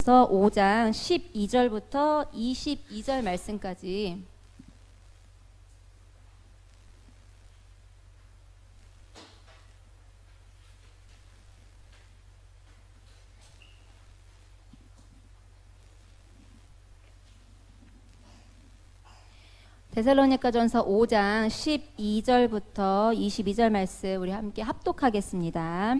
5장 12절부터 22절 말씀까지 데살로니가전서 5장 12절부터 22절 말씀 우리 함께 합독하겠습니다.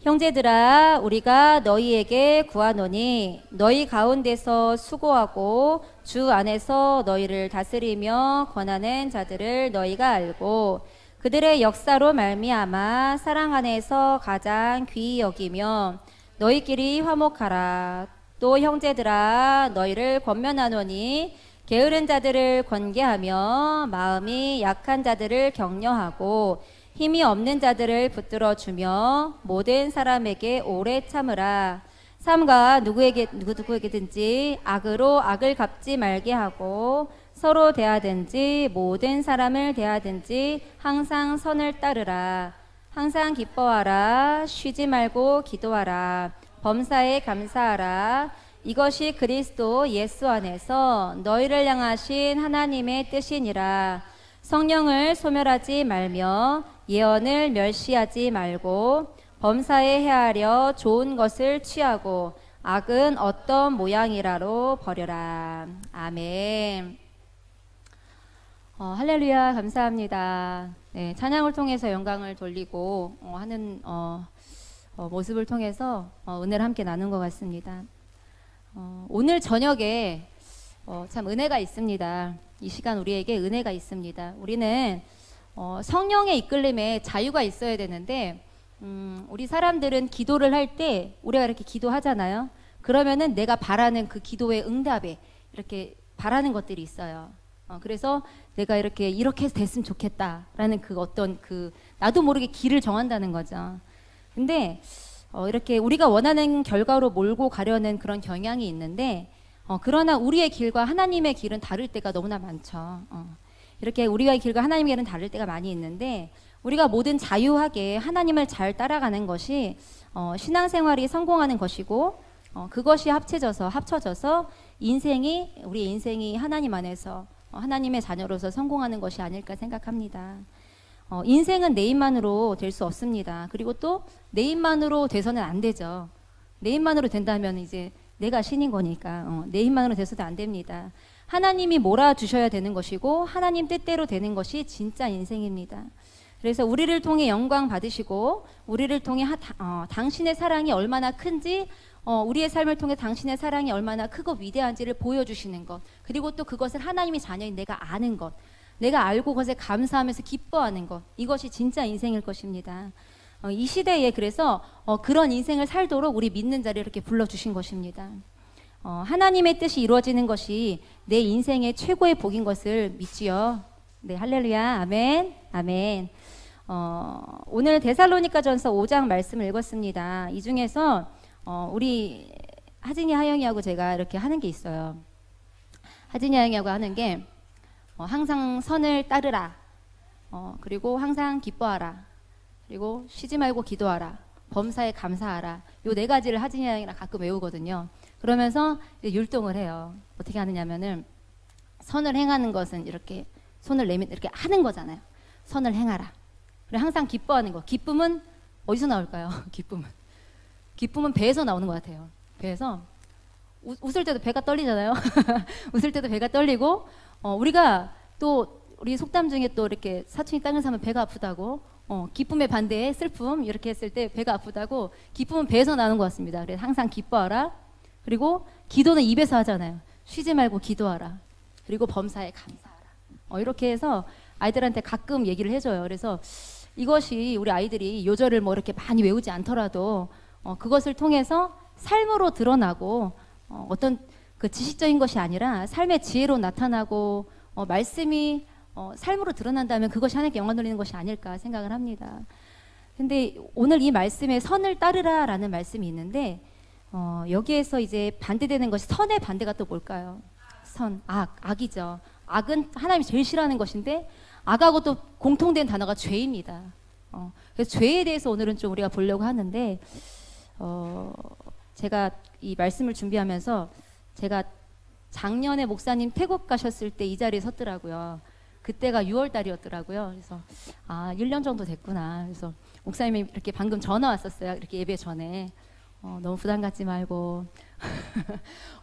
형제들아, 우리가 너희에게 구하노니 너희 가운데서 수고하고 주 안에서 너희를 다스리며 권하는 자들을 너희가 알고 그들의 역사로 말미암아 사랑 안에서 가장 귀히 여기며 너희끼리 화목하라. 또 형제들아, 너희를 권면하노니 게으른 자들을 권계하며 마음이 약한 자들을 격려하고 힘이 없는 자들을 붙들어주며 모든 사람에게 오래 참으라. 삼가 누구에게든지 악으로 악을 갚지 말게 하고 서로 대하든지 모든 사람을 대하든지 항상 선을 따르라. 항상 기뻐하라. 쉬지 말고 기도하라. 범사에 감사하라. 이것이 그리스도 예수 안에서 너희를 향하신 하나님의 뜻이니라. 성령을 소멸하지 말며 예언을 멸시하지 말고 범사에 헤아려 좋은 것을 취하고 악은 어떤 모양이라로 버려라. 아멘. 할렐루야. 감사합니다. 네, 찬양을 통해서 영광을 돌리고 하는 모습을 통해서 은혜를 함께 나눈 것 같습니다. 오늘 저녁에 참 은혜가 있습니다. 이 시간 우리에게 은혜가 있습니다. 우리는 성령의 이끌림에 자유가 있어야 되는데 우리 사람들은 기도를 할 때 우리가 이렇게 기도하잖아요. 그러면은 내가 바라는 그 기도의 응답에 이렇게 바라는 것들이 있어요. 그래서 내가 이렇게 됐으면 좋겠다라는 그 어떤 그 나도 모르게 길을 정한다는 거죠. 근데 이렇게 우리가 원하는 결과로 몰고 가려는 그런 경향이 있는데 그러나 우리의 길과 하나님의 길은 다를 때가 너무나 많죠. 이렇게 우리의 길과 하나님의 길은 다를 때가 많이 있는데 우리가 모든 자유하게 하나님을 잘 따라가는 것이 신앙생활이 성공하는 것이고 그것이 합쳐져서 우리 인생이 하나님 안에서 하나님의 자녀로서 성공하는 것이 아닐까 생각합니다. 인생은 내 힘만으로 될 수 없습니다. 그리고 또 내 힘만으로 돼서는 안 되죠. 내 힘만으로 된다면 이제 내가 신인 거니까 내 힘만으로 돼서도 안 됩니다. 하나님이 몰아주셔야 되는 것이고 하나님 뜻대로 되는 것이 진짜 인생입니다. 그래서 우리를 통해 영광 받으시고 우리를 통해 당신의 사랑이 얼마나 큰지 우리의 삶을 통해 당신의 사랑이 얼마나 크고 위대한지를 보여주시는 것, 그리고 또 그것을 하나님의 자녀인 내가 아는 것, 내가 알고 그것에 감사하면서 기뻐하는 것, 이것이 진짜 인생일 것입니다. 이 시대에 그래서 그런 인생을 살도록 우리 믿는 자를 이렇게 불러주신 것입니다. 하나님의 뜻이 이루어지는 것이 내 인생의 최고의 복인 것을 믿지요. 네, 할렐루야. 아멘. 아멘. 오늘 데살로니가전서 5장 말씀을 읽었습니다. 이 중에서 우리 하진이 하영이하고 제가 이렇게 하는 게 있어요. 하진이 하영이하고 하는 게 항상 선을 따르라. 그리고 항상 기뻐하라. 그리고 쉬지 말고 기도하라. 범사에 감사하라. 요 네 가지를 하진이 형이랑 가끔 외우거든요. 그러면서 율동을 해요. 어떻게 하느냐면은 선을 행하는 것은 이렇게 손을 내밀 이렇게 하는 거잖아요. 선을 행하라. 그리고 항상 기뻐하는 거. 기쁨은 어디서 나올까요? 기쁨은 배에서 나오는 것 같아요. 배에서 웃을 때도 배가 떨리잖아요. 웃을 때도 배가 떨리고 우리가 또 우리 속담 중에 또 이렇게 사촌이 땅을 사면 배가 아프다고 기쁨의 반대에 슬픔 이렇게 했을 때 배가 아프다고 기쁨은 배에서 나는 것 같습니다. 그래서 항상 기뻐하라. 그리고 기도는 입에서 하잖아요. 쉬지 말고 기도하라. 그리고 범사에 감사하라. 이렇게 해서 아이들한테 가끔 얘기를 해줘요. 그래서 이것이 우리 아이들이 요절을 뭐 이렇게 많이 외우지 않더라도 그것을 통해서 삶으로 드러나고 어떤 그 지식적인 것이 아니라 삶의 지혜로 나타나고 말씀이 삶으로 드러난다면 그것이 하나님께 영광 돌리는 것이 아닐까 생각을 합니다. 근데 오늘 이 말씀에 선을 따르라 라는 말씀이 있는데 여기에서 이제 반대되는 것이 선의 반대가 또 뭘까요? 악이죠. 악은 하나님이 제일 싫어하는 것인데 악하고 또 공통된 단어가 죄입니다. 그래서 죄에 대해서 오늘은 좀 우리가 보려고 하는데 제가 이 말씀을 준비하면서 제가 작년에 목사님 태국 가셨을 때 이 자리에 섰더라고요. 그때가 6월 달이었더라고요. 그래서 1년 정도 됐구나. 그래서 목사님이 이렇게 방금 전화 왔었어요. 이렇게 예배 전에. 너무 부담 갖지 말고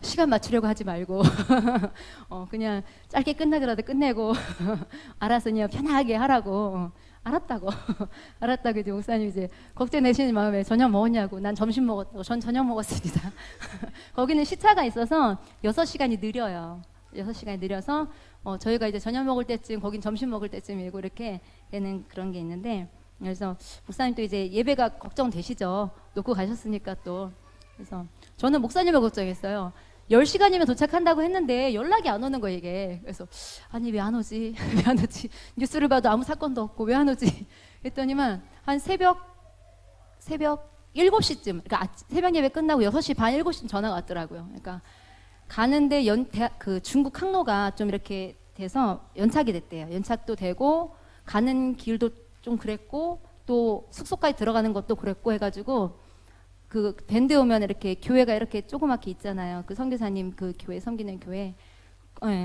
시간 맞추려고 하지 말고 그냥 짧게 끝나더라도 끝내고 알아서 그냥 편하게 하라고. 알았다고 알았다고 이제 목사님 이제 걱정 내시는 마음에 저녁 먹었냐고. 난 점심 먹었다고. 전 저녁 먹었습니다. 거기는 시차가 있어서 6시간이 느려요. 6시간이 느려서 저희가 이제 저녁 먹을 때쯤 거긴 점심 먹을 때쯤이고 이렇게 되는 그런 게 있는데, 그래서 목사님 또 이제 예배가 걱정되시죠. 놓고 가셨으니까 또. 그래서 저는 목사님을 걱정했어요. 10시간이면 도착한다고 했는데 연락이 안 오는 거예요, 이게. 그래서 아니 왜 안 오지? 왜 안 오지? 뉴스를 봐도 아무 사건도 없고 왜 안 오지? 했더니만 한 새벽 7시쯤, 그러니까 새벽 예배 끝나고 6시 반 7시쯤 전화가 왔더라고요. 그러니까 가는데 그 중국 항로가 좀 이렇게 돼서 연착이 됐대요. 연착도 되고 가는 길도 좀 그랬고 또 숙소까지 들어가는 것도 그랬고 해가지고 그 밴드 오면 이렇게 교회가 이렇게 조그맣게 있잖아요. 그 선교사님 그 교회 섬기는 교회,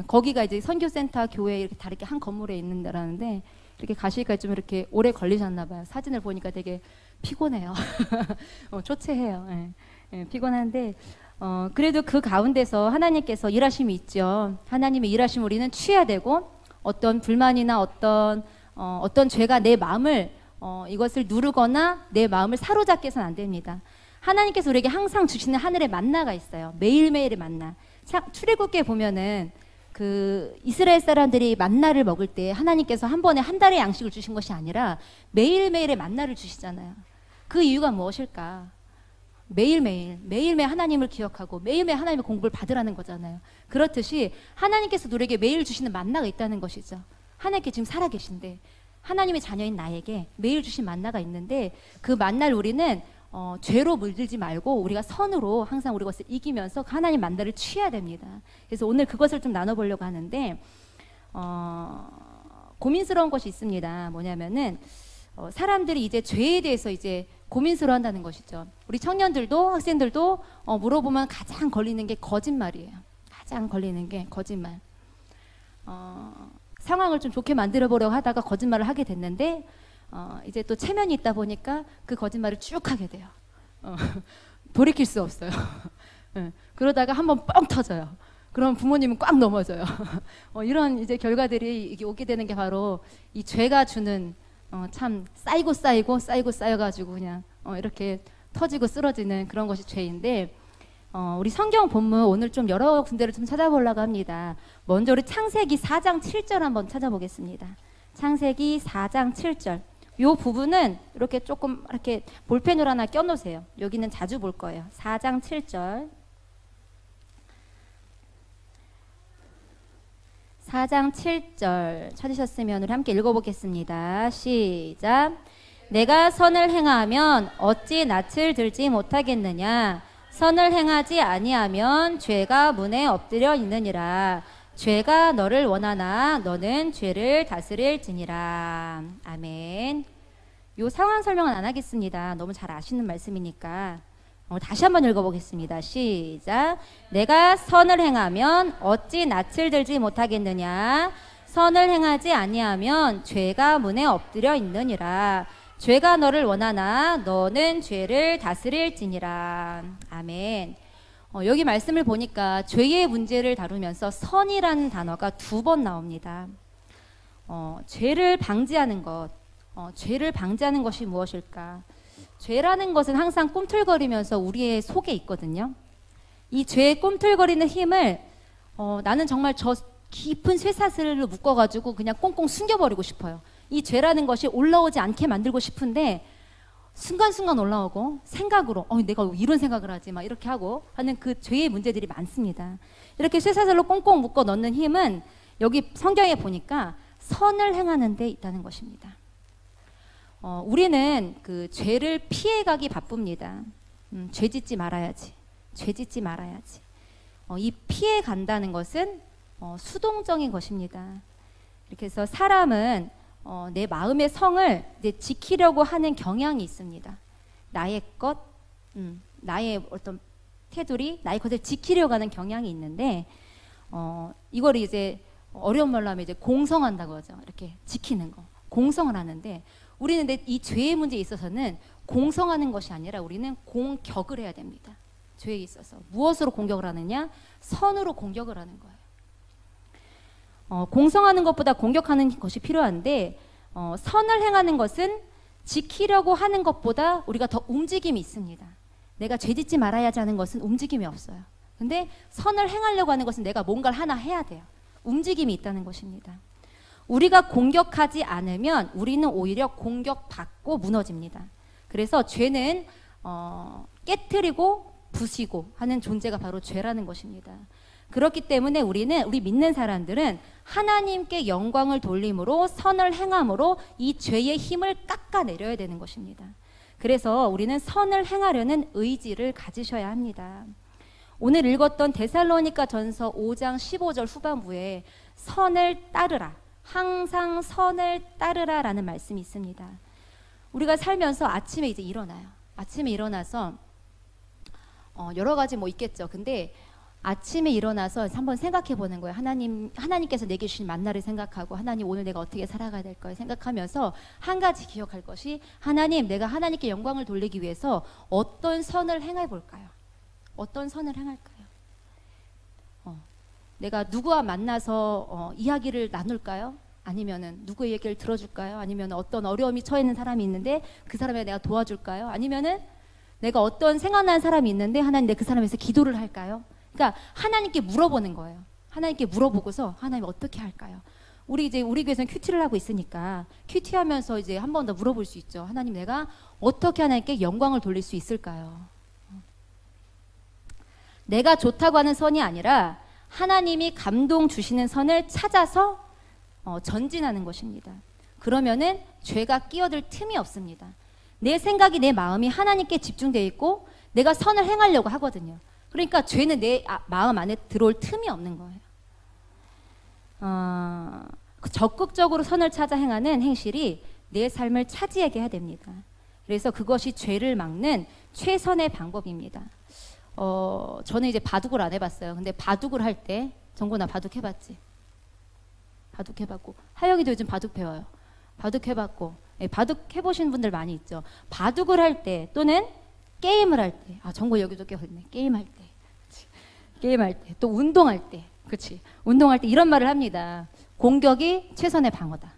거기가 이제 선교센터 교회 이렇게 다 이렇게 한 건물에 있는 데라는데 이렇게 가시기까지 좀 이렇게 오래 걸리셨나 봐요. 사진을 보니까 되게 피곤해요. 초췌해요. 피곤한데 그래도 그 가운데서 하나님께서 일하심이 있죠. 하나님의 일하심 우리는 취해야 되고, 어떤 불만이나 어떤 죄가 내 마음을 이것을 누르거나 내 마음을 사로잡게 해서는 안 됩니다. 하나님께서 우리에게 항상 주시는 하늘의 만나가 있어요. 매일매일의 만나. 출애굽기에 보면은 그 이스라엘 사람들이 만나를 먹을 때 하나님께서 한 번에 한 달의 양식을 주신 것이 아니라 매일매일의 만나를 주시잖아요. 그 이유가 무엇일까? 매일매일 하나님을 기억하고 매일매일 하나님의 공부를 받으라는 거잖아요. 그렇듯이 하나님께서 우리에게 매일 주시는 만나가 있다는 것이죠. 하나님께 지금 살아계신데 하나님의 자녀인 나에게 매일 주신 만나가 있는데, 그 만나를 우리는 죄로 물들지 말고 우리가 선으로 항상 우리 것을 이기면서 하나님 만나를 취해야 됩니다. 그래서 오늘 그것을 좀 나눠보려고 하는데, 고민스러운 것이 있습니다. 뭐냐면은 사람들이 이제 죄에 대해서 이제 고민스러워한다는 것이죠. 우리 청년들도 학생들도 물어보면 가장 걸리는 게 거짓말이에요. 가장 걸리는 게 거짓말. 상황을 좀 좋게 만들어 보려고 하다가 거짓말을 하게 됐는데 이제 또 체면이 있다 보니까 그 거짓말을 쭉 하게 돼요. 돌이킬 수 없어요. 그러다가 한번 뻥 터져요. 그럼 부모님은 꽉 넘어져요. 이런 이제 결과들이 이게 오게 되는 게 바로 이 죄가 주는 참 쌓여가지고 그냥 이렇게 터지고 쓰러지는 그런 것이 죄인데, 우리 성경 본문 오늘 좀 여러 군데를 좀 찾아보려고 합니다. 먼저 우리 창세기 4장 7절 한번 찾아보겠습니다. 창세기 4장 7절. 요 부분은 이렇게 조금 이렇게 볼펜으로 하나 껴놓으세요. 여기는 자주 볼 거예요. 4장 7절. 4장 7절 찾으셨으면 우리 함께 읽어보겠습니다. 시작. 내가 선을 행하면 어찌 낯을 들지 못하겠느냐? 선을 행하지 아니하면 죄가 문에 엎드려 있느니라. 죄가 너를 원하나 너는 죄를 다스릴지니라. 아멘. 요 상황 설명은 안 하겠습니다. 너무 잘 아시는 말씀이니까. 다시 한번 읽어보겠습니다. 시작. 내가 선을 행하면 어찌 낯을 들지 못하겠느냐? 선을 행하지 아니하면 죄가 문에 엎드려 있느니라. 죄가 너를 원하나 너는 죄를 다스릴지니라. 아멘. 여기 말씀을 보니까 죄의 문제를 다루면서 선이라는 단어가 2번 나옵니다. 죄를 방지하는 것, 죄를 방지하는 것이 무엇일까? 죄라는 것은 항상 꿈틀거리면서 우리의 속에 있거든요. 이 죄의 꿈틀거리는 힘을 나는 정말 저 깊은 쇠사슬로 묶어가지고 그냥 꽁꽁 숨겨버리고 싶어요. 이 죄라는 것이 올라오지 않게 만들고 싶은데 순간순간 올라오고 생각으로 내가 이런 생각을 하지 막 이렇게 하고 하는 그 죄의 문제들이 많습니다. 이렇게 쇠사슬로 꽁꽁 묶어 넣는 힘은 여기 성경에 보니까 선을 행하는 데 있다는 것입니다. 우리는 그 죄를 피해가기 바쁩니다. 죄 짓지 말아야지. 죄 짓지 말아야지. 이 피해 간다는 것은 수동적인 것입니다. 이렇게 해서 사람은 내 마음의 성을 이제 지키려고 하는 경향이 있습니다. 나의 것, 나의 어떤 테두리, 나의 것을 지키려고 하는 경향이 있는데 이걸 이제 어려운 말로 하면 이제 공성한다고 하죠. 이렇게 지키는 거, 공성을 하는데 우리는 이 죄의 문제에 있어서는 공성하는 것이 아니라 우리는 공격을 해야 됩니다. 죄에 있어서 무엇으로 공격을 하느냐? 선으로 공격을 하는 거예요. 공성하는 것보다 공격하는 것이 필요한데 선을 행하는 것은 지키려고 하는 것보다 우리가 더 움직임이 있습니다. 내가 죄짓지 말아야지 하는 것은 움직임이 없어요. 근데 선을 행하려고 하는 것은 내가 뭔가를 하나 해야 돼요. 움직임이 있다는 것입니다. 우리가 공격하지 않으면 우리는 오히려 공격받고 무너집니다. 그래서 죄는 깨트리고 부시고 하는 존재가 바로 죄라는 것입니다. 그렇기 때문에 우리 믿는 사람들은 하나님께 영광을 돌림으로 선을 행함으로 이 죄의 힘을 깎아내려야 되는 것입니다. 그래서 우리는 선을 행하려는 의지를 가지셔야 합니다. 오늘 읽었던 데살로니가 전서 5장 15절 후반부에 선을 따르라, 항상 선을 따르라 라는 말씀이 있습니다. 우리가 살면서 아침에 이제 일어나요. 아침에 일어나서 여러 가지 뭐 있겠죠. 근데 아침에 일어나서 한번 생각해 보는 거예요. 하나님께서 내게 주신 만나를 생각하고 하나님 오늘 내가 어떻게 살아가야 될까 생각하면서 한 가지 기억할 것이 하나님 내가 하나님께 영광을 돌리기 위해서 어떤 선을 행해 볼까요? 어떤 선을 행할까요? 내가 누구와 만나서 이야기를 나눌까요? 아니면은 누구의 얘기를 들어줄까요? 아니면 어떤 어려움이 처해 있는 사람이 있는데 그 사람에 내가 도와줄까요? 아니면은 내가 어떤 생각나는 사람이 있는데 하나님 내가 그 사람에서 기도를 할까요? 그러니까 하나님께 물어보는 거예요. 하나님께 물어보고서 하나님 어떻게 할까요? 우리 교회에서는 큐티를 하고 있으니까 큐티하면서 이제 한 번 더 물어볼 수 있죠. 하나님 내가 어떻게 하나님께 영광을 돌릴 수 있을까요? 내가 좋다고 하는 선이 아니라 하나님이 감동 주시는 선을 찾아서 전진하는 것입니다. 그러면은 죄가 끼어들 틈이 없습니다. 내 생각이 내 마음이 하나님께 집중되어 있고 내가 선을 행하려고 하거든요. 그러니까 죄는 내 마음 안에 들어올 틈이 없는 거예요. 적극적으로 선을 찾아 행하는 행실이 내 삶을 차지하게 해야 됩니다. 그래서 그것이 죄를 막는 최선의 방법입니다. 저는 이제 바둑을 안 해봤어요. 근데 바둑을 할 때, 정곤아 바둑 해봤지? 바둑 해봤고, 하영이도 요즘 바둑 배워요. 바둑 해봤고, 바둑 해보신 분들 많이 있죠. 바둑을 할 때 또는 게임을 할 때, 정곤 여기도 깨어있네. 게임할 때, 게임할 때, 또 운동할 때, 그렇지? 운동할 때 이런 말을 합니다. 공격이 최선의 방어다.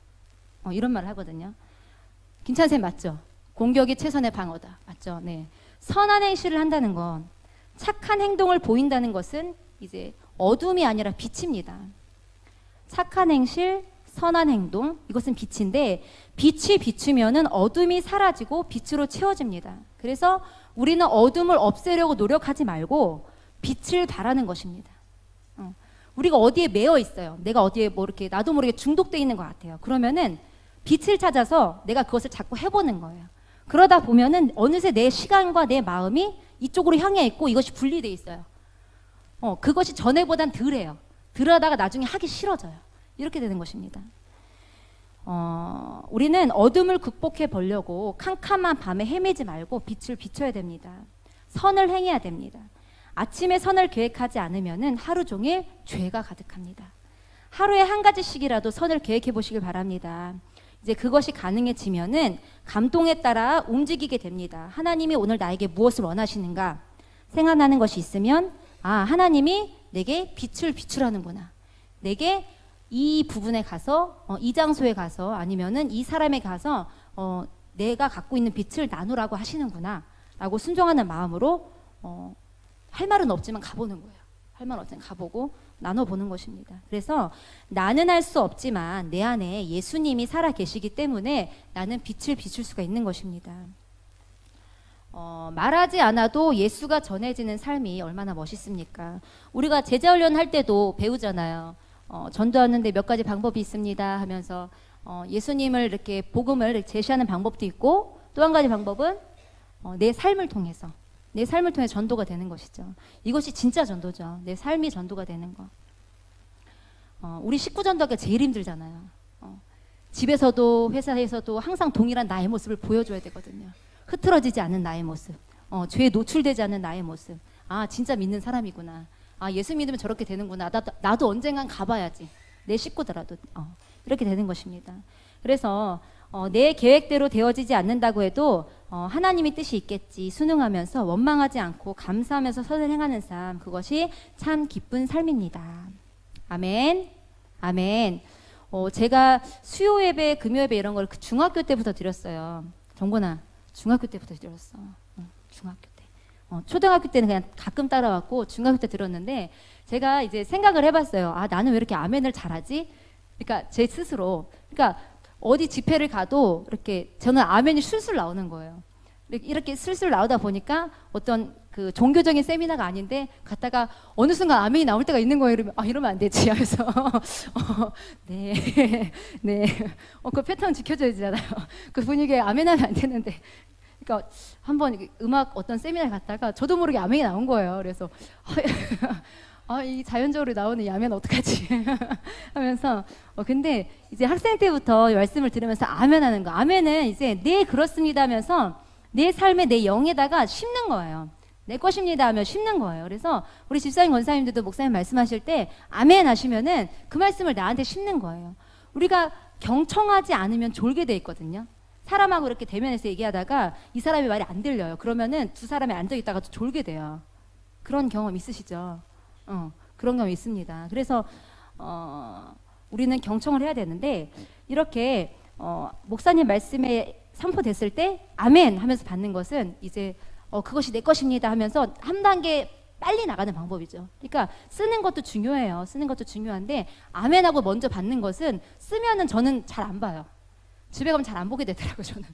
이런 말을 하거든요. 김찬 쌤 맞죠? 공격이 최선의 방어다. 맞죠? 네. 선한 행실을 한다는 건 착한 행동을 보인다는 것은 이제 어둠이 아니라 빛입니다. 착한 행실, 선한 행동, 이것은 빛인데 빛이 비추면은 어둠이 사라지고 빛으로 채워집니다. 그래서 우리는 어둠을 없애려고 노력하지 말고 빛을 바라는 것입니다. 우리가 어디에 매여 있어요. 내가 어디에 뭐 이렇게 나도 모르게 중독돼 있는 것 같아요. 그러면은 빛을 찾아서 내가 그것을 자꾸 해보는 거예요. 그러다 보면은 어느새 내 시간과 내 마음이 이쪽으로 향해 있고 이것이 분리돼 있어요. 그것이 전에보단 덜해요. 덜하다가 나중에 하기 싫어져요. 이렇게 되는 것입니다. 우리는 어둠을 극복해 보려고 캄캄한 밤에 헤매지 말고 빛을 비춰야 됩니다. 선을 행해야 됩니다. 아침에 선을 계획하지 않으면은 하루 종일 죄가 가득합니다. 하루에 한 가지씩이라도 선을 계획해 보시길 바랍니다. 이제 그것이 가능해지면은 감동에 따라 움직이게 됩니다. 하나님이 오늘 나에게 무엇을 원하시는가 생각나는 것이 있으면 하나님이 내게 빛을 비추라는구나. 내게 이 부분에 가서 이 장소에 가서 아니면은 이 사람에 가서 내가 갖고 있는 빛을 나누라고 하시는구나 라고 순종하는 마음으로 할 말은 없지만 가보는 거예요. 할 말 없지만 가보고 나눠보는 것입니다. 그래서 나는 할 수 없지만 내 안에 예수님이 살아 계시기 때문에 나는 빛을 비출 수가 있는 것입니다. 말하지 않아도 예수가 전해지는 삶이 얼마나 멋있습니까? 우리가 제자훈련 할 때도 배우잖아요. 전도하는데 몇 가지 방법이 있습니다 하면서 예수님을 이렇게 복음을 제시하는 방법도 있고 또 한 가지 방법은 내 삶을 통해서 전도가 되는 것이죠. 이것이 진짜 전도죠. 내 삶이 전도가 되는 거. 우리 식구 전도가 제일 힘들잖아요. 집에서도 회사에서도 항상 동일한 나의 모습을 보여줘야 되거든요. 흐트러지지 않은 나의 모습, 죄에 노출되지 않는 나의 모습, 아, 진짜 믿는 사람이구나. 아, 예수 믿으면 저렇게 되는구나. 나도 언젠간 가봐야지. 내 식구더라도. 이렇게 되는 것입니다. 그래서 내 계획대로 되어지지 않는다고 해도 하나님의 뜻이 있겠지 순응하면서 원망하지 않고 감사하면서 선을 행하는 삶, 그것이 참 기쁜 삶입니다. 아멘. 아멘. 제가 수요 예배, 금요 예배 이런 걸 중학교 때부터 드렸어요. 정곤아, 중학교 때부터 드렸어. 중학교 때. 초등학교 때는 그냥 가끔 따라왔고 중학교 때 들었는데 제가 이제 생각을 해봤어요. 아, 나는 왜 이렇게 아멘을 잘하지? 그러니까 제 스스로. 그러니까 어디 집회를 가도 이렇게 저는 아멘이 술술 나오는 거예요. 이렇게 술술 나오다 보니까 어떤 그 종교적인 세미나가 아닌데 갔다가 어느 순간 아멘이 나올 때가 있는 거예요. 이러면 안 되지 하면서 네, 네, 그 패턴 지켜줘야 되잖아요. 그 분위기에 아멘하면 안 되는데. 그러니까 한번 음악 어떤 세미나에 갔다가 저도 모르게 아멘이 나온 거예요. 그래서 이 자연적으로 나오는 이 아멘 어떡하지 하면서 근데 이제 학생 때부터 말씀을 들으면서 아멘 하는 거, 아멘은 이제 네 그렇습니다 하면서 내 삶에 내 영에다가 심는 거예요. 내 것입니다 하면 심는 거예요. 그래서 우리 집사님 권사님들도 목사님 말씀하실 때 아멘 하시면은 그 말씀을 나한테 심는 거예요. 우리가 경청하지 않으면 졸게 돼 있거든요. 사람하고 이렇게 대면해서 얘기하다가 이 사람의 말이 안 들려요. 그러면은 두 사람이 앉아 있다가 졸게 돼요. 그런 경험 있으시죠? 그런 경험 있습니다. 그래서 우리는 경청을 해야 되는데 이렇게 목사님 말씀에 선포됐을 때 아멘 하면서 받는 것은 이제 그것이 내 것입니다 하면서 한 단계 빨리 나가는 방법이죠. 그러니까 쓰는 것도 중요해요. 쓰는 것도 중요한데 아멘하고 먼저 받는 것은 쓰면은 저는 잘 안 봐요. 집에 가면 잘 안 보게 되더라고요. 저는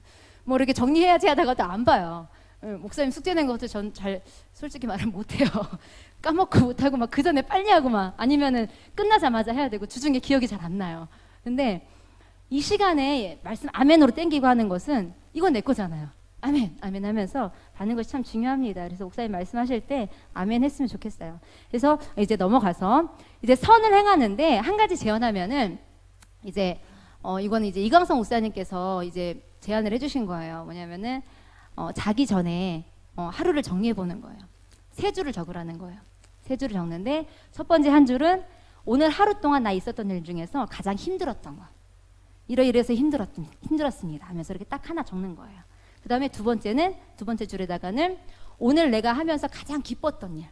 뭐 이렇게 정리해야지 하다가도 안 봐요. 목사님 숙제 낸 것도 전 잘 솔직히 말은 못해요. 까먹고 못하고 막 그 전에 빨리 하고 막 아니면은 끝나자마자 해야 되고 주중에 기억이 잘 안 나요. 근데 이 시간에 말씀 아멘으로 땡기고 하는 것은 이건 내 거잖아요. 아멘, 아멘 하면서 받는 것이 참 중요합니다. 그래서 목사님 말씀하실 때 아멘 했으면 좋겠어요. 그래서 이제 넘어가서 이제 선을 행하는데 한 가지 제언하면은 이제 이거는 이제 이광성 목사님께서 이제 제안을 해주신 거예요. 뭐냐면은 자기 전에 하루를 정리해 보는 거예요. 3줄을 적으라는 거예요. 3줄을 적는데 첫 번째 한 줄은 오늘 하루 동안 나 있었던 일 중에서 가장 힘들었던 거. 이래서 힘들었습니다 하면서 이렇게 딱 하나 적는 거예요. 그 다음에 두 번째 줄에다가는 오늘 내가 하면서 가장 기뻤던 일.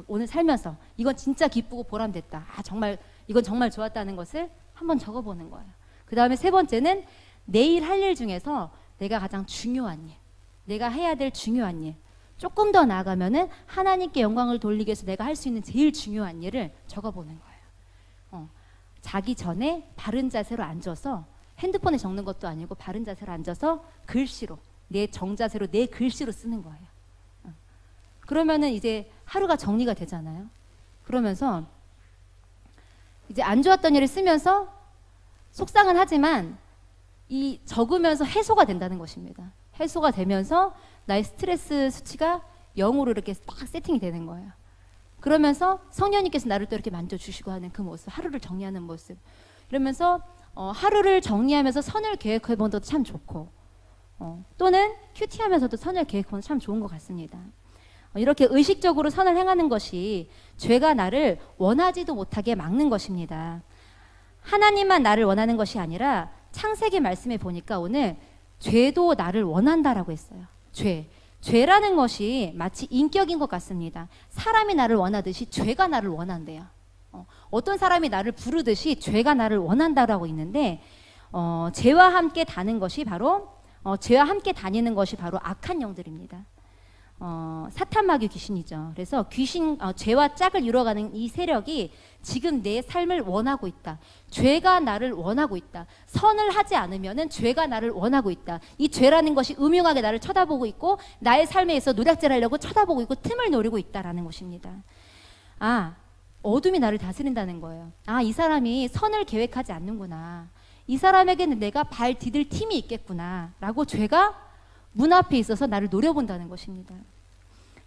오늘 살면서 이건 진짜 기쁘고 보람됐다. 정말 이건 정말 좋았다는 것을 한번 적어보는 거예요. 그 다음에 세 번째는 내일 할 일 중에서 내가 가장 중요한 일, 내가 해야 될 중요한 일, 조금 더 나아가면은 하나님께 영광을 돌리기 위해서 내가 할 수 있는 제일 중요한 일을 적어보는 거예요. 자기 전에 바른 자세로 앉아서 핸드폰에 적는 것도 아니고 바른 자세로 앉아서 글씨로 내 정자세로 내 글씨로 쓰는 거예요. 그러면은 이제 하루가 정리가 되잖아요. 그러면서 이제 안 좋았던 일을 쓰면서 속상은 하지만 이 적으면서 해소가 된다는 것입니다. 해소가 되면서 나의 스트레스 수치가 0으로 이렇게 딱 세팅이 되는 거예요. 그러면서 성령님께서 나를 또 이렇게 만져주시고 하는 그 모습, 하루를 정리하는 모습. 이러면서 하루를 정리하면서 선을 계획해보는 것도 참 좋고 또는 큐티하면서도 선을 계획해보는 참 좋은 것 같습니다. 이렇게 의식적으로 선을 행하는 것이 죄가 나를 원하지도 못하게 막는 것입니다. 하나님만 나를 원하는 것이 아니라 창세기 말씀에 보니까 오늘 죄도 나를 원한다라고 했어요. 죄라는 것이 마치 인격인 것 같습니다. 사람이 나를 원하듯이 죄가 나를 원한대요. 어떤 사람이 나를 부르듯이 죄가 나를 원한다라고 있는데 죄와 함께 다니는 것이 바로 악한 영들입니다. 사탄 마귀 귀신이죠. 그래서 죄와 짝을 이루어가는 이 세력이 지금 내 삶을 원하고 있다. 죄가 나를 원하고 있다. 선을 하지 않으면은 죄가 나를 원하고 있다. 이 죄라는 것이 음흉하게 나를 쳐다보고 있고 나의 삶에 있어 노략질 하려고 쳐다보고 있고 틈을 노리고 있다라는 것입니다. 어둠이 나를 다스린다는 거예요. 이 사람이 선을 계획하지 않는구나. 이 사람에게는 내가 발 디딜 틈이 있겠구나 라고 죄가 문 앞에 있어서 나를 노려본다는 것입니다.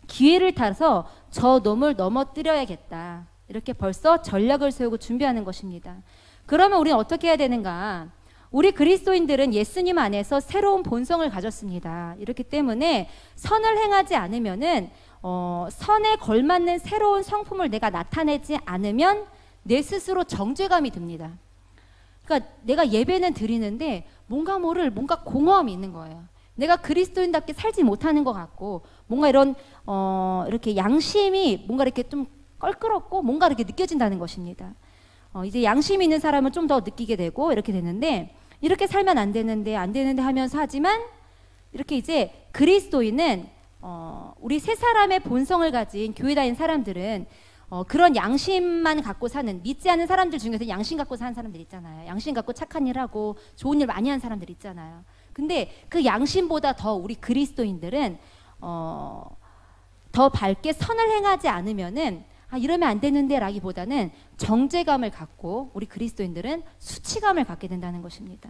기회를 타서 저 놈을 넘어뜨려야겠다. 이렇게 벌써 전략을 세우고 준비하는 것입니다. 그러면 우리는 어떻게 해야 되는가? 우리 그리스도인들은 예수님 안에서 새로운 본성을 가졌습니다. 이렇기 때문에 선을 행하지 않으면은 선에 걸맞는 새로운 성품을 내가 나타내지 않으면 내 스스로 정죄감이 듭니다. 그러니까 내가 예배는 드리는데 뭔가 공허함이 있는 거예요. 내가 그리스도인답게 살지 못하는 것 같고, 뭔가 이렇게 양심이 뭔가 이렇게 좀 껄끄럽고 뭔가 이렇게 느껴진다는 것입니다. 이제 양심이 있는 사람은 좀 더 느끼게 되고 이렇게 되는데, 이렇게 살면 안 되는데 하면서 하지만, 이렇게 이제 그리스도인은 우리 세 사람의 본성을 가진 교회 다니는 사람들은 그런 양심만 갖고 사는, 믿지 않는 사람들 중에서 양심 갖고 사는 사람들 있잖아요. 양심 갖고 착한 일 하고 좋은 일 많이 하는 사람들 있잖아요. 근데 그 양심보다 더 우리 그리스도인들은 더 밝게 선을 행하지 않으면은 이러면 안 되는데 라기보다는 정죄감을 갖고 우리 그리스도인들은 수치감을 갖게 된다는 것입니다.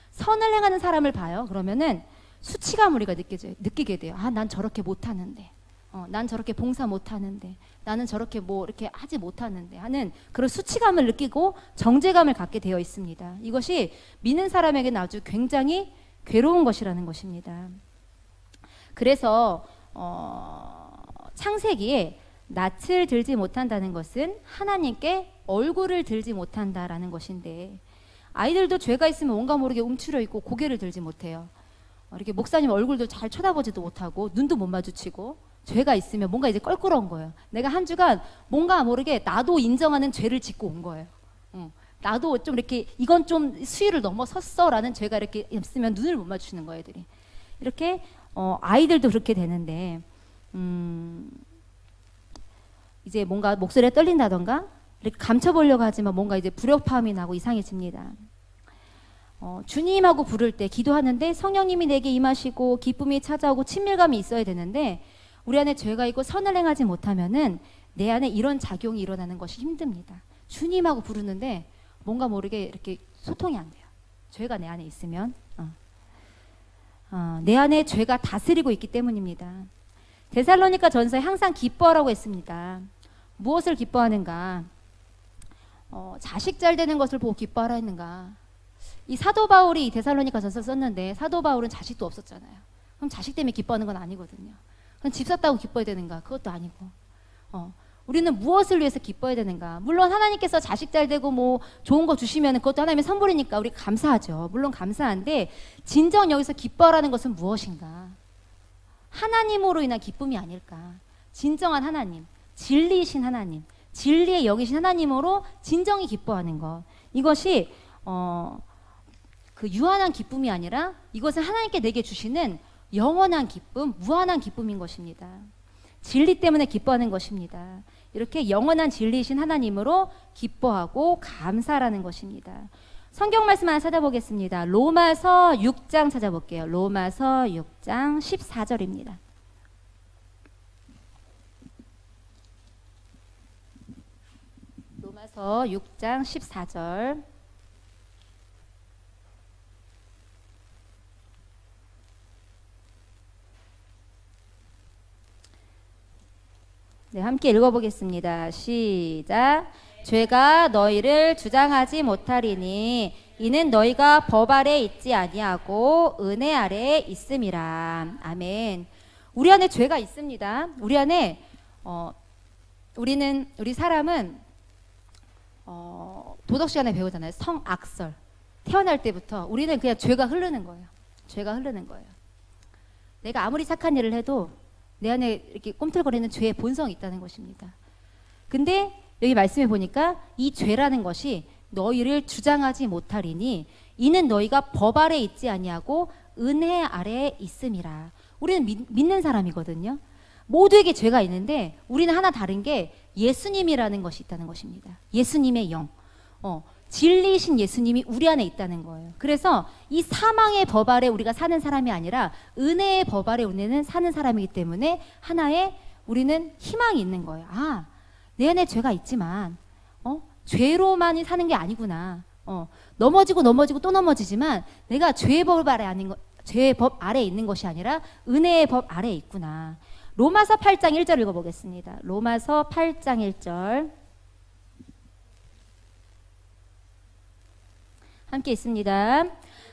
선을 행하는 사람을 봐요. 그러면은 수치감 우리가 느끼게 돼요. 난 저렇게 못하는데, 난 저렇게 봉사 못하는데, 나는 저렇게 뭐 이렇게 하지 못하는데 하는 그런 수치감을 느끼고 정죄감을 갖게 되어 있습니다. 이것이 믿는 사람에게는 아주 굉장히 괴로운 것이라는 것입니다. 그래서 창세기에 낯을 들지 못한다는 것은 하나님께 얼굴을 들지 못한다라는 것인데, 아이들도 죄가 있으면 뭔가 모르게 움츠려 있고 고개를 들지 못해요. 이렇게 목사님 얼굴도 잘 쳐다보지도 못하고 눈도 못 마주치고, 죄가 있으면 뭔가 이제 껄끄러운 거예요. 내가 한 주간 뭔가 모르게 나도 인정하는 죄를 짓고 온 거예요. 나도 좀 이렇게 이건 좀 수위를 넘어섰어라는 죄가 이렇게 있으면 눈을 못 마주치는 거예요, 애들이. 이렇게 아이들도 그렇게 되는데, 이제 뭔가 목소리가 떨린다던가 이렇게 감춰보려고 하지만 뭔가 이제 불협화음이 나고 이상해집니다. 주님하고 부를 때 기도하는데 성령님이 내게 임하시고 기쁨이 찾아오고 친밀감이 있어야 되는데, 우리 안에 죄가 있고 선을 행하지 못하면은 내 안에 이런 작용이 일어나는 것이 힘듭니다. 주님하고 부르는데 뭔가 모르게 이렇게 소통이 안 돼요. 죄가 내 안에 있으면 내 안에 죄가 다스리고 있기 때문입니다. 데살로니가 전서에 항상 기뻐하라고 했습니다. 무엇을 기뻐하는가? 자식 잘 되는 것을 보고 기뻐하라 했는가? 이 사도 바울이 데살로니가 전서 썼는데, 사도 바울은 자식도 없었잖아요. 그럼 자식 때문에 기뻐하는 건 아니거든요. 그럼 집 샀다고 기뻐해야 되는가? 그것도 아니고. 우리는 무엇을 위해서 기뻐해야 되는가? 물론 하나님께서 자식 잘 되고 뭐 좋은 거 주시면 그것도 하나님의 선물이니까 우리 감사하죠. 물론 감사한데, 진정 여기서 기뻐하라는 것은 무엇인가? 하나님으로 인한 기쁨이 아닐까? 진정한 하나님, 진리이신 하나님, 진리의 영이신 하나님으로 진정히 기뻐하는 것. 이것이 그 유한한 기쁨이 아니라 이것은 하나님께 내게 주시는 영원한 기쁨, 무한한 기쁨인 것입니다. 진리 때문에 기뻐하는 것입니다. 이렇게 영원한 진리이신 하나님으로 기뻐하고 감사라는 것입니다. 성경 말씀 하나 찾아보겠습니다. 로마서 6장 찾아볼게요. 로마서 6장 14절입니다. 로마서 6장 14절. 네, 함께 읽어보겠습니다. 시작. 죄가 너희를 주장하지 못하리니 이는 너희가 법 아래 있지 아니하고 은혜 아래 있음이라. 아멘. 우리 안에 죄가 있습니다. 우리 안에 우리 사람은 도덕 시간에 배우잖아요. 성악설. 태어날 때부터 우리는 그냥 죄가 흐르는 거예요. 죄가 흐르는 거예요. 내가 아무리 착한 일을 해도 내 안에 이렇게 꿈틀거리는 죄의 본성이 있다는 것입니다. 근데 여기 말씀해 보니까 이 죄라는 것이 너희를 주장하지 못하리니 이는 너희가 법 아래 있지 아니하고 은혜 아래에 있음이라. 우리는 믿는 사람이거든요. 모두에게 죄가 있는데 우리는 하나 다른 게 예수님이라는 것이 있다는 것입니다. 예수님의 영, 진리이신 예수님이 우리 안에 있다는 거예요. 그래서 이 사망의 법 아래 우리가 사는 사람이 아니라 은혜의 법 아래 우리는 사는 사람이기 때문에 하나의 우리는 희망이 있는 거예요. 내 안에 죄가 있지만 죄로만이 사는 게 아니구나. 넘어지고 또 넘어지지만 내가 죄의 법 아래 있는 것이 아니라 은혜의 법 아래에 있구나. 로마서 8장 1절 읽어보겠습니다. 로마서 8장 1절 함께 있습니다.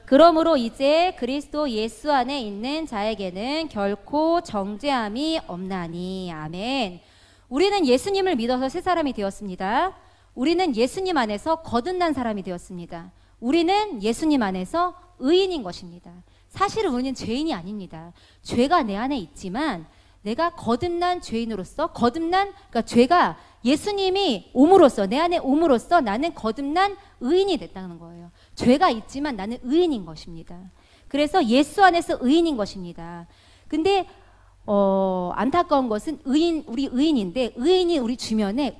그러므로 이제 그리스도 예수 안에 있는 자에게는 결코 정죄함이 없나니. 아멘. 우리는 예수님을 믿어서 새 사람이 되었습니다. 우리는 예수님 안에서 거듭난 사람이 되었습니다. 우리는 예수님 안에서 의인인 것입니다. 사실은 우리는 죄인이 아닙니다. 죄가 내 안에 있지만 내가 거듭난 죄인으로서, 그러니까 죄가 예수님이 옴으로써, 내 안에 옴으로써 나는 거듭난 의인이 됐다는 거예요. 죄가 있지만 나는 의인인 것입니다. 그래서 예수 안에서 의인인 것입니다. 근데 안타까운 것은 우리 의인인데, 의인이 우리 주변에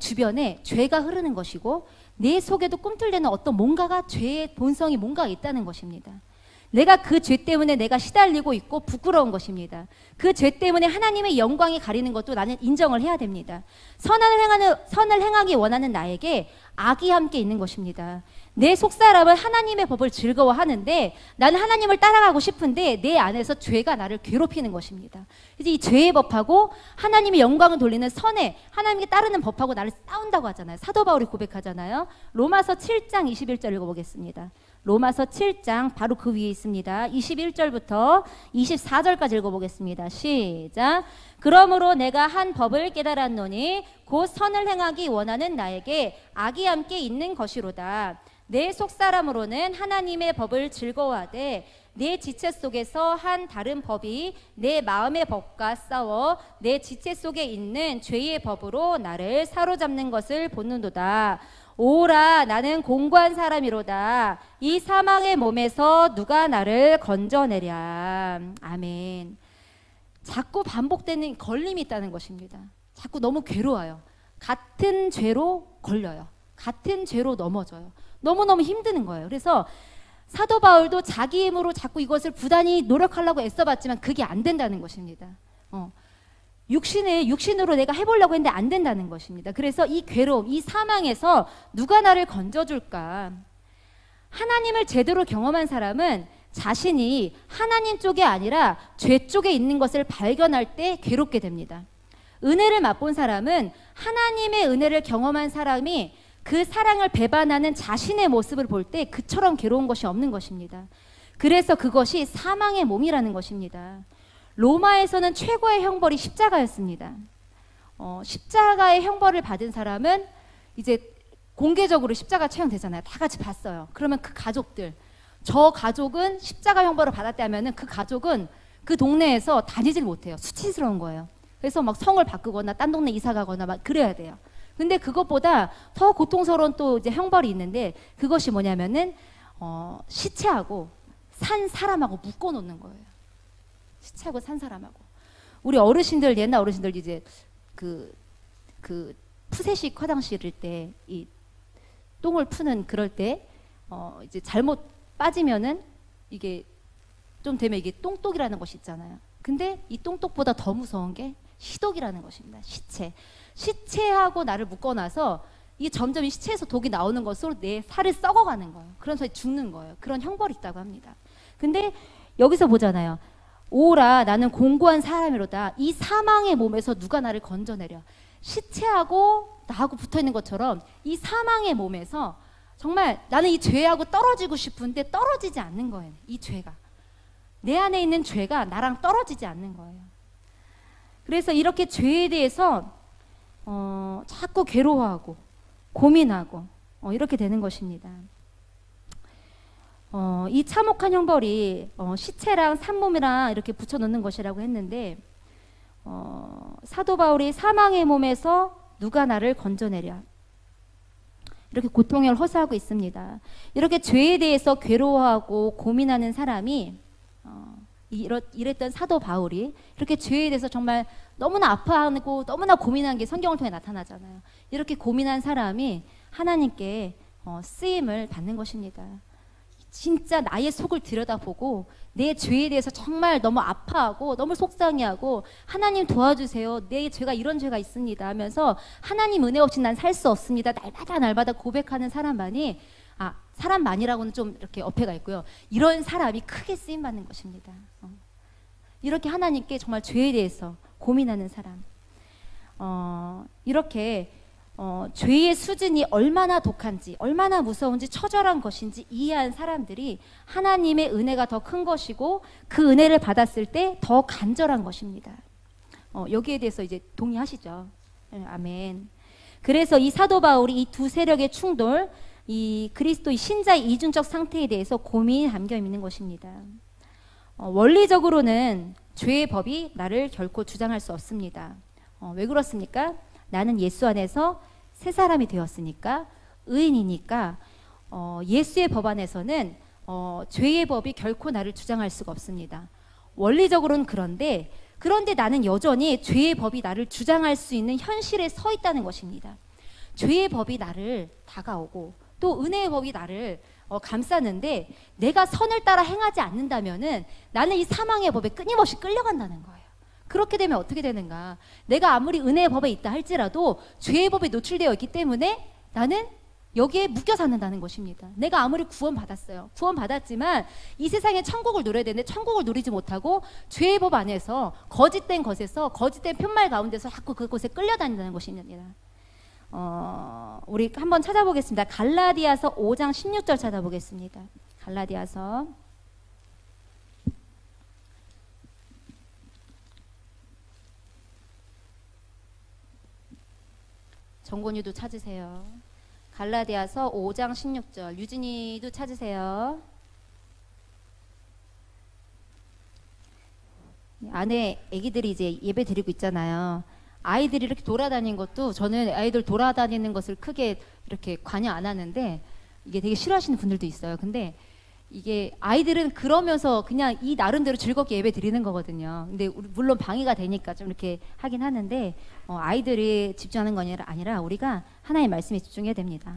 죄가 흐르는 것이고, 내 속에도 꿈틀대는 어떤 뭔가가, 죄의 본성이 뭔가 있다는 것입니다. 내가 그 죄 때문에 내가 시달리고 있고 부끄러운 것입니다. 그 죄 때문에 하나님의 영광이 가리는 것도 나는 인정을 해야 됩니다. 선을 행하기 원하는 나에게 악이 함께 있는 것입니다. 내 속사람은 하나님의 법을 즐거워하는데 나는 하나님을 따라가고 싶은데 내 안에서 죄가 나를 괴롭히는 것입니다. 그래서 이 죄의 법하고 하나님의 영광을 돌리는 선에 하나님께 따르는 법하고 나를 싸운다고 하잖아요. 사도 바울이 고백하잖아요. 로마서 7장 21절 읽어보겠습니다. 로마서 7장 바로 그 위에 있습니다. 21절부터 24절까지 읽어보겠습니다. 시작. 그러므로 내가 한 법을 깨달았노니 곧 선을 행하기 원하는 나에게 악이 함께 있는 것이로다. 내 속사람으로는 하나님의 법을 즐거워하되 내 지체 속에서 한 다른 법이 내 마음의 법과 싸워 내 지체 속에 있는 죄의 법으로 나를 사로잡는 것을 보는도다. 오라, 나는 공고한 사람이로다. 이 사망의 몸에서 누가 나를 건져내랴. 아멘. 자꾸 반복되는 걸림이 있다는 것입니다. 자꾸 너무 괴로워요. 같은 죄로 걸려요. 같은 죄로 넘어져요. 너무너무 힘드는 거예요. 그래서 사도 바울도 자기 힘으로 자꾸 이것을 부단히 노력하려고 애써봤지만 그게 안 된다는 것입니다. 육신으로 내가 해보려고 했는데 안 된다는 것입니다. 그래서 이 괴로움, 이 사망에서 누가 나를 건져줄까? 하나님을 제대로 경험한 사람은 자신이 하나님 쪽이 아니라 죄 쪽에 있는 것을 발견할 때 괴롭게 됩니다. 은혜를 맛본 사람은 하나님의 은혜를 경험한 사람이 그 사랑을 배반하는 자신의 모습을 볼 때 그처럼 괴로운 것이 없는 것입니다. 그래서 그것이 사망의 몸이라는 것입니다. 로마에서는 최고의 형벌이 십자가였습니다. 십자가의 형벌을 받은 사람은 이제 공개적으로 십자가 처형되잖아요. 다 같이 봤어요. 그러면 그 가족들, 저 가족은 십자가 형벌을 받았다면은 그 가족은 그 동네에서 다니질 못해요. 수치스러운 거예요. 그래서 막 성을 바꾸거나 딴 동네 이사 가거나 막 그래야 돼요. 근데 그것보다 더 고통스러운 또 이제 형벌이 있는데 그것이 뭐냐면은 시체하고 산 사람하고 묶어 놓는 거예요. 시체하고 산 사람하고. 우리 어르신들, 옛날 어르신들 이제 그 푸세식 화장실일 때 이 똥을 푸는 그럴 때 이제 잘못 빠지면은 이게 좀 되면 이게 똥독이라는 것이 있잖아요. 근데 이 똥독보다 더 무서운 게 시독이라는 것입니다. 시체하고 나를 묶어놔서 이 점점 이 시체에서 독이 나오는 것으로 내 살을 썩어가는 거예요. 그러면서 죽는 거예요. 그런 형벌이 있다고 합니다. 근데 여기서 보잖아요. 오라, 나는 공고한 사람이로다. 이 사망의 몸에서 누가 나를 건져내려. 시체하고 나하고 붙어있는 것처럼 이 사망의 몸에서 정말 나는 이 죄하고 떨어지고 싶은데 떨어지지 않는 거예요. 이 죄가. 내 안에 있는 죄가 나랑 떨어지지 않는 거예요. 그래서 이렇게 죄에 대해서 자꾸 괴로워하고 고민하고 이렇게 되는 것입니다. 이 참혹한 형벌이 시체랑 산몸이랑 이렇게 붙여놓는 것이라고 했는데 사도 바울이 사망의 몸에서 누가 나를 건져내랴 이렇게 고통을 호소하고 있습니다. 이렇게 죄에 대해서 괴로워하고 고민하는 사람이 이랬던 사도 바울이 이렇게 죄에 대해서 정말 너무나 아파하고 너무나 고민한 게 성경을 통해 나타나잖아요. 이렇게 고민한 사람이 하나님께 쓰임을 받는 것입니다. 진짜 나의 속을 들여다보고 내 죄에 대해서 정말 너무 아파하고 너무 속상해하고 하나님 도와주세요. 내 죄가 이런 죄가 있습니다 하면서 하나님 은혜 없이 난 살 수 없습니다. 날마다 고백하는 사람만이 사람만이라고는 좀 이렇게 어폐가 있고요. 이런 사람이 크게 쓰임받는 것입니다. 이렇게 하나님께 정말 죄에 대해서 고민하는 사람. 이렇게 죄의 수준이 얼마나 독한지, 얼마나 무서운지, 처절한 것인지 이해한 사람들이 하나님의 은혜가 더 큰 것이고 그 은혜를 받았을 때 더 간절한 것입니다. 여기에 대해서 이제 동의하시죠? 아멘. 그래서 이 사도 바울이 이 두 세력의 충돌, 이 그리스도의 신자의 이중적 상태에 대해서 고민이 담겨 있는 것입니다. 원리적으로는 죄의 법이 나를 결코 주장할 수 없습니다. 왜 그렇습니까? 나는 예수 안에서 새 사람이 되었으니까, 의인이니까 예수의 법 안에서는 죄의 법이 결코 나를 주장할 수가 없습니다. 원리적으로는 그런데 나는 여전히 죄의 법이 나를 주장할 수 있는 현실에 서 있다는 것입니다. 죄의 법이 나를 다가오고 또 은혜의 법이 나를 감싸는데 내가 선을 따라 행하지 않는다면은 나는 이 사망의 법에 끊임없이 끌려간다는 거예요. 그렇게 되면 어떻게 되는가? 내가 아무리 은혜의 법에 있다 할지라도 죄의 법에 노출되어 있기 때문에 나는 여기에 묶여 산다는 것입니다. 내가 아무리 구원받았어요. 구원받았지만 이 세상에 천국을 누려야 되는데 천국을 누리지 못하고 죄의 법 안에서 거짓된 것에서 거짓된 편말 가운데서 자꾸 그곳에 끌려다닌다는 것입니다. 우리 한번 찾아보겠습니다. 갈라디아서 5장 16절 찾아보겠습니다. 갈라디아서 정곤이도 찾으세요. 갈라디아서 5장 16절. 유진이도 찾으세요. 안에 아기들이 이제 예배 드리고 있잖아요. 아이들이 이렇게 돌아다니는 것도 저는 아이들 돌아다니는 것을 크게 이렇게 관여 안 하는데 이게 되게 싫어하시는 분들도 있어요. 근데 이게 아이들은 그러면서 그냥 이 나름대로 즐겁게 예배 드리는 거거든요. 근데 물론 방해가 되니까 좀 이렇게 하긴 하는데 아이들이 집중하는 건 아니라 우리가 하나님의 말씀에 집중해야 됩니다.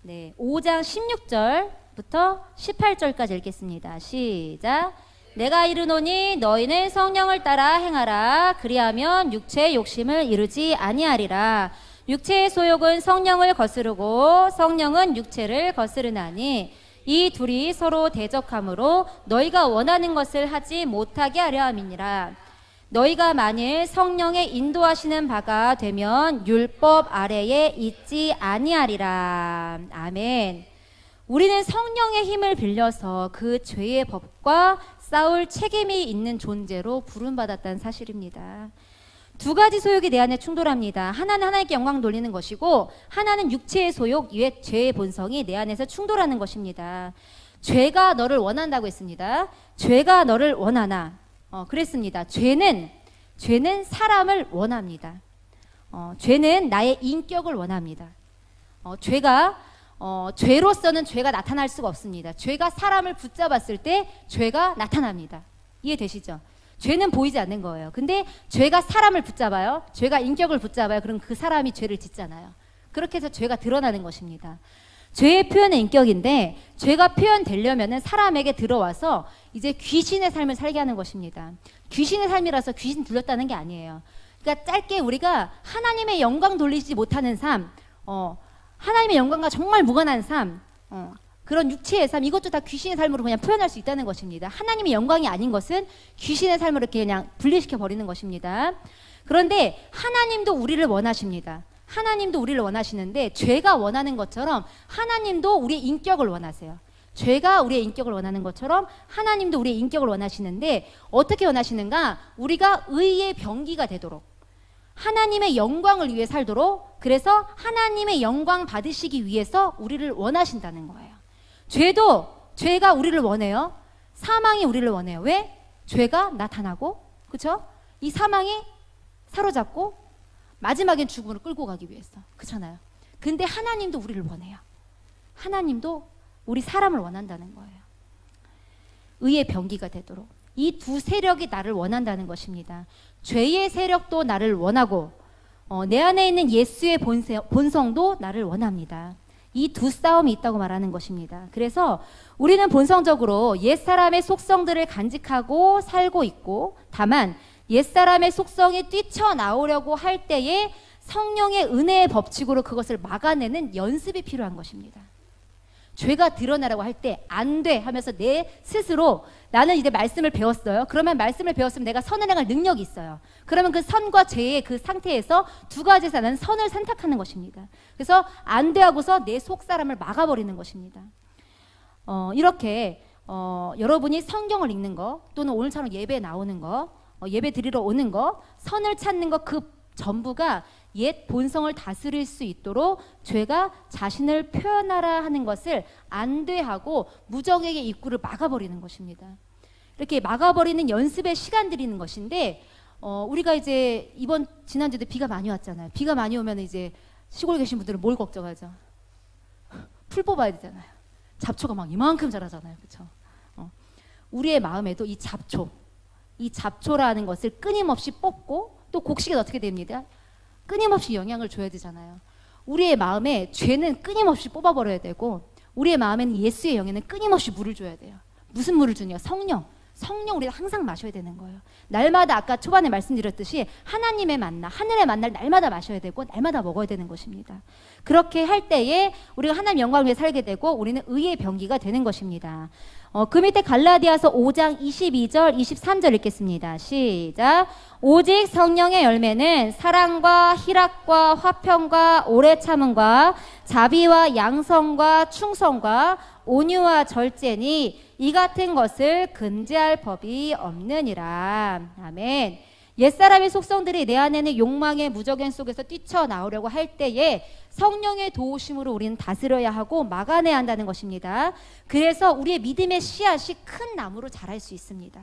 네, 5장 16절부터 18절까지 읽겠습니다. 시작. 내가 이르노니 너희는 성령을 따라 행하라. 그리하면 육체의 욕심을 이루지 아니하리라. 육체의 소욕은 성령을 거스르고 성령은 육체를 거스르나니 이 둘이 서로 대적하므로 너희가 원하는 것을 하지 못하게 하려 함이니라. 너희가 만일 성령의 인도하시는 바가 되면 율법 아래에 있지 아니하리라. 아멘. 우리는 성령의 힘을 빌려서 그 죄의 법과 싸울 책임이 있는 존재로 부름받았다는 사실입니다. 두 가지 소욕이 내 안에 충돌합니다. 하나는 하나님께 영광 돌리는 것이고 하나는 육체의 소욕, 이외 죄의 본성이 내 안에서 충돌하는 것입니다. 죄가 너를 원한다고 했습니다. 죄가 너를 원하나? 그랬습니다. 죄는 사람을 원합니다. 죄는 나의 인격을 원합니다. 죄로서는 죄가 나타날 수가 없습니다. 죄가 사람을 붙잡았을 때 죄가 나타납니다. 이해되시죠? 죄는 보이지 않는 거예요. 근데 죄가 사람을 붙잡아요. 죄가 인격을 붙잡아요. 그럼 그 사람이 죄를 짓잖아요. 그렇게 해서 죄가 드러나는 것입니다. 죄의 표현은 인격인데 죄가 표현되려면은 사람에게 들어와서 이제 귀신의 삶을 살게 하는 것입니다. 귀신의 삶이라서 귀신 들렸다는 게 아니에요. 그러니까 짧게 우리가 하나님의 영광 돌리지 못하는 삶, 하나님의 영광과 정말 무관한 삶, 그런 육체의 삶, 이것도 다 귀신의 삶으로 그냥 표현할 수 있다는 것입니다. 하나님의 영광이 아닌 것은 귀신의 삶으로 이렇게 그냥 분리시켜 버리는 것입니다. 그런데 하나님도 우리를 원하십니다. 하나님도 우리를 원하시는데 죄가 원하는 것처럼 하나님도 우리의 인격을 원하세요. 죄가 우리의 인격을 원하는 것처럼 하나님도 우리의 인격을 원하시는데 어떻게 원하시는가? 우리가 의의 병기가 되도록, 하나님의 영광을 위해 살도록, 그래서 하나님의 영광 받으시기 위해서 우리를 원하신다는 거예요. 죄가 우리를 원해요. 사망이 우리를 원해요. 왜? 죄가 나타나고, 그렇죠? 이 사망이 사로잡고 마지막엔 죽음으로 끌고 가기 위해서, 그렇잖아요. 근데 하나님도 우리를 원해요. 하나님도 우리 사람을 원한다는 거예요. 의의 병기가 되도록. 이 두 세력이 나를 원한다는 것입니다. 죄의 세력도 나를 원하고 내 안에 있는 예수의 본성도 나를 원합니다. 이 두 싸움이 있다고 말하는 것입니다. 그래서 우리는 본성적으로 옛사람의 속성들을 간직하고 살고 있고, 다만 옛사람의 속성이 뛰쳐나오려고 할 때에 성령의 은혜의 법칙으로 그것을 막아내는 연습이 필요한 것입니다. 죄가 드러나라고 할 때 안 돼 하면서 내 스스로 나는 이제 말씀을 배웠어요. 그러면 말씀을 배웠으면 내가 선을 행할 능력이 있어요. 그러면 그 선과 죄의 그 상태에서 두 가지에서 나는 선을 선택하는 것입니다. 그래서 안 돼 하고서 내 속 사람을 막아버리는 것입니다. 이렇게 여러분이 성경을 읽는 거 또는 오늘처럼 예배 나오는 거 예배 드리러 오는 거 선을 찾는 거 그 전부가 옛 본성을 다스릴 수 있도록 죄가 자신을 표현하라 하는 것을 안 돼 하고 무적에게 입구를 막아버리는 것입니다. 이렇게 막아버리는 연습의 시간들이 있는 것인데 우리가 이제 지난주에 비가 많이 왔잖아요. 비가 많이 오면 이제 시골에 계신 분들은 뭘 걱정하죠? 풀 뽑아야 되잖아요. 잡초가 막 이만큼 자라잖아요. 그렇죠? 우리의 마음에도 이 잡초라는 것을 끊임없이 뽑고 또 곡식은 어떻게 됩니다? 끊임없이 영향을 줘야 되잖아요. 우리의 마음에 죄는 끊임없이 뽑아버려야 되고 우리의 마음에는 예수의 영에는 끊임없이 물을 줘야 돼요. 무슨 물을 주냐? 성령 우리가 항상 마셔야 되는 거예요. 날마다 아까 초반에 말씀드렸듯이 하나님의 만나, 하늘의 만나를 날마다 마셔야 되고 날마다 먹어야 되는 것입니다. 그렇게 할 때에 우리가 하나님 영광을 위해 살게 되고 우리는 의의 병기가 되는 것입니다. 그 밑에 갈라디아서 5장 22절 23절 읽겠습니다. 시작. 오직 성령의 열매는 사랑과 희락과 화평과 오래 참음과 자비와 양성과 충성과 온유와 절제니 이 같은 것을 금지할 법이 없느니라. 아멘. 옛사람의 속성들이 내 안에는 욕망의 무적행 속에서 뛰쳐나오려고 할 때에 성령의 도우심으로 우리는 다스려야 하고 막아내야 한다는 것입니다. 그래서 우리의 믿음의 씨앗이 큰 나무로 자랄 수 있습니다.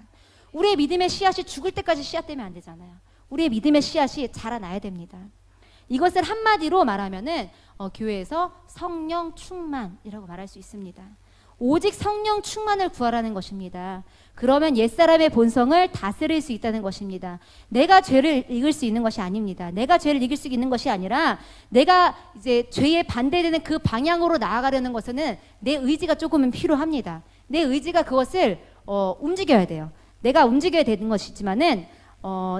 우리의 믿음의 씨앗이 죽을 때까지 씨앗되면 안 되잖아요. 우리의 믿음의 씨앗이 자라나야 됩니다. 이것을 한마디로 말하면은 교회에서 성령 충만이라고 말할 수 있습니다. 오직 성령 충만을 구하라는 것입니다. 그러면 옛사람의 본성을 다스릴 수 있다는 것입니다. 내가 죄를 이길 수 있는 것이 아닙니다. 내가 죄를 이길 수 있는 것이 아니라 내가 이제 죄에 반대되는 그 방향으로 나아가려는 것은 내 의지가 조금은 필요합니다. 내 의지가 그것을 움직여야 돼요. 내가 움직여야 되는 것이지만은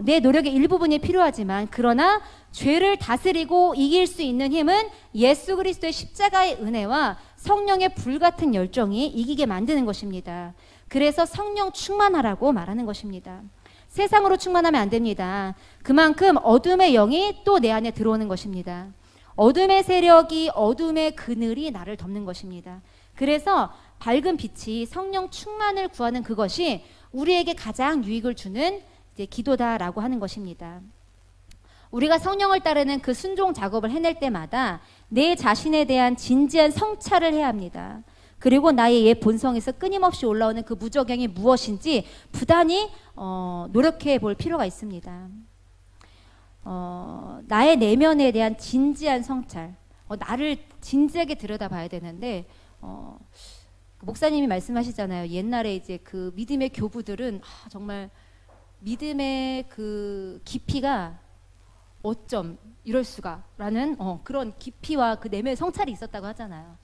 내 노력의 일부분이 필요하지만 그러나 죄를 다스리고 이길 수 있는 힘은 예수 그리스도의 십자가의 은혜와 성령의 불같은 열정이 이기게 만드는 것입니다. 그래서 성령 충만하라고 말하는 것입니다. 세상으로 충만하면 안 됩니다. 그만큼 어둠의 영이 또 내 안에 들어오는 것입니다. 어둠의 세력이 어둠의 그늘이 나를 덮는 것입니다. 그래서 밝은 빛이 성령 충만을 구하는 그것이 우리에게 가장 유익을 주는 이제 기도다라고 하는 것입니다. 우리가 성령을 따르는 그 순종 작업을 해낼 때마다 내 자신에 대한 진지한 성찰을 해야 합니다. 그리고 나의 옛 본성에서 끊임없이 올라오는 그 무적행이 무엇인지 부단히 노력해 볼 필요가 있습니다. 나의 내면에 대한 진지한 성찰, 나를 진지하게 들여다봐야 되는데 목사님이 말씀하시잖아요. 옛날에 이제 그 믿음의 교부들은 정말 믿음의 그 깊이가 어쩜 이럴 수가 라는 그런 깊이와 그 내면의 성찰이 있었다고 하잖아요.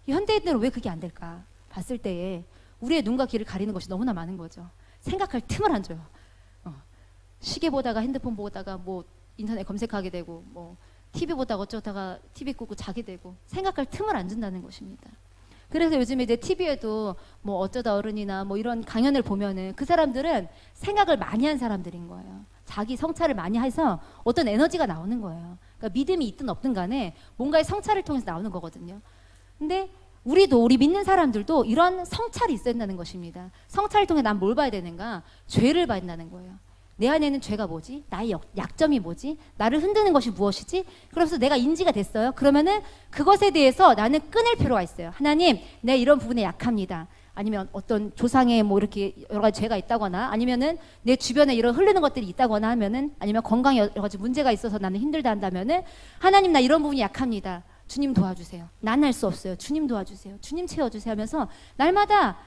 현대인들은 왜 그게 안 될까 봤을 때에 우리의 눈과 귀를 가리는 것이 너무나 많은 거죠. 생각할 틈을 안 줘요. 시계 보다가 핸드폰 보다가 뭐 인터넷 검색하게 되고 뭐 TV 보다가 어쩌다가 TV 끄고 자게 되고 생각할 틈을 안 준다는 것입니다. 그래서 요즘에 이제 TV에도 뭐 어쩌다 어른이나 뭐 이런 강연을 보면은 그 사람들은 생각을 많이 한 사람들인 거예요. 자기 성찰을 많이 해서 어떤 에너지가 나오는 거예요. 그러니까 믿음이 있든 없든 간에 뭔가의 성찰을 통해서 나오는 거거든요. 근데 우리 믿는 사람들도 이런 성찰이 있어야 된다는 것입니다. 성찰을 통해 난 뭘 봐야 되는가? 죄를 봐야 된다는 거예요. 내 안에는 죄가 뭐지? 나의 약점이 뭐지? 나를 흔드는 것이 무엇이지? 그래서 내가 인지가 됐어요. 그러면은 그것에 대해서 나는 끊을 필요가 있어요. 하나님, 내 이런 부분에 약합니다. 아니면 어떤 조상에 뭐 이렇게 여러 가지 죄가 있다거나 아니면은 내 주변에 이런 흐르는 것들이 있다거나 하면은 아니면 건강에 여러 가지 문제가 있어서 나는 힘들다 한다면은 하나님 나 이런 부분이 약합니다. 주님 도와주세요. 난 할 수 없어요. 주님 도와주세요. 주님 채워주세요 하면서 날마다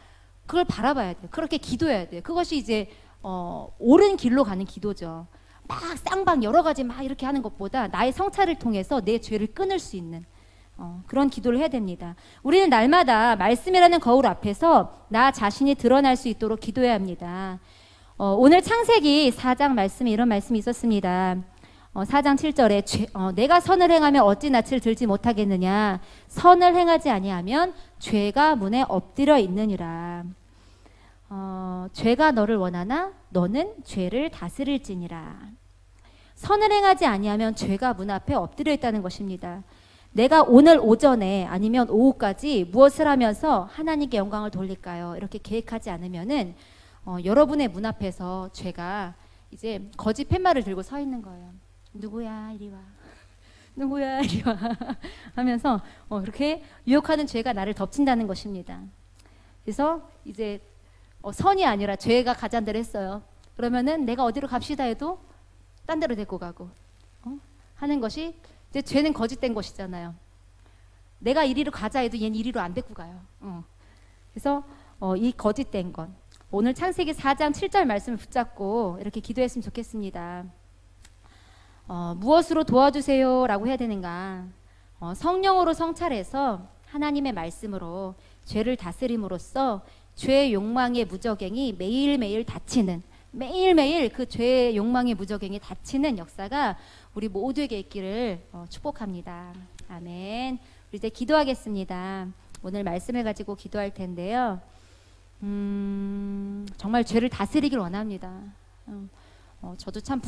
그걸 바라봐야 돼요. 그렇게 기도해야 돼요. 그것이 이제 옳은 길로 가는 기도죠. 막 쌍방 여러 가지 막 이렇게 하는 것보다 나의 성찰을 통해서 내 죄를 끊을 수 있는 그런 기도를 해야 됩니다. 우리는 날마다 말씀이라는 거울 앞에서 나 자신이 드러날 수 있도록 기도해야 합니다. 오늘 창세기 4장 말씀에 이런 말씀이 있었습니다. 4장 7절에 내가 선을 행하면 어찌 낯을 들지 못하겠느냐. 선을 행하지 아니하면 죄가 문에 엎드려 있느니라. 죄가 너를 원하나 너는 죄를 다스릴지니라. 선을 행하지 아니하면 죄가 문 앞에 엎드려 있다는 것입니다. 내가 오늘 오전에 아니면 오후까지 무엇을 하면서 하나님께 영광을 돌릴까요? 이렇게 계획하지 않으면은 여러분의 문 앞에서 죄가 이제 거짓 팻말을 들고 서 있는 거예요. 누구야 이리 와. 누구야 이리 와. 하면서 그렇게 유혹하는 죄가 나를 덮친다는 것입니다. 그래서 이제 선이 아니라 죄가 가잔들 했어요. 그러면은 내가 어디로 갑시다 해도 딴 데로 데리고 가고 하는 것이 이제 죄는 거짓된 것이잖아요. 내가 이리로 가자 해도 얘는 이리로 안 데리고 가요. 그래서 이 거짓된 것, 오늘 창세기 4장 7절 말씀을 붙잡고 이렇게 기도했으면 좋겠습니다. 무엇으로 도와주세요 라고 해야 되는가. 성령으로 성찰해서 하나님의 말씀으로 죄를 다스림으로써 죄의 욕망의 무저갱이 매일매일 닫히는, 매일매일 그 죄의 욕망의 무저갱이 닫히는 역사가 우리 모두에게 있기를 축복합니다. 아멘. 우리 이제 기도하겠습니다. 오늘 말씀을 가지고 기도할 텐데요. 정말 죄를 다스리길 원합니다. 저도 참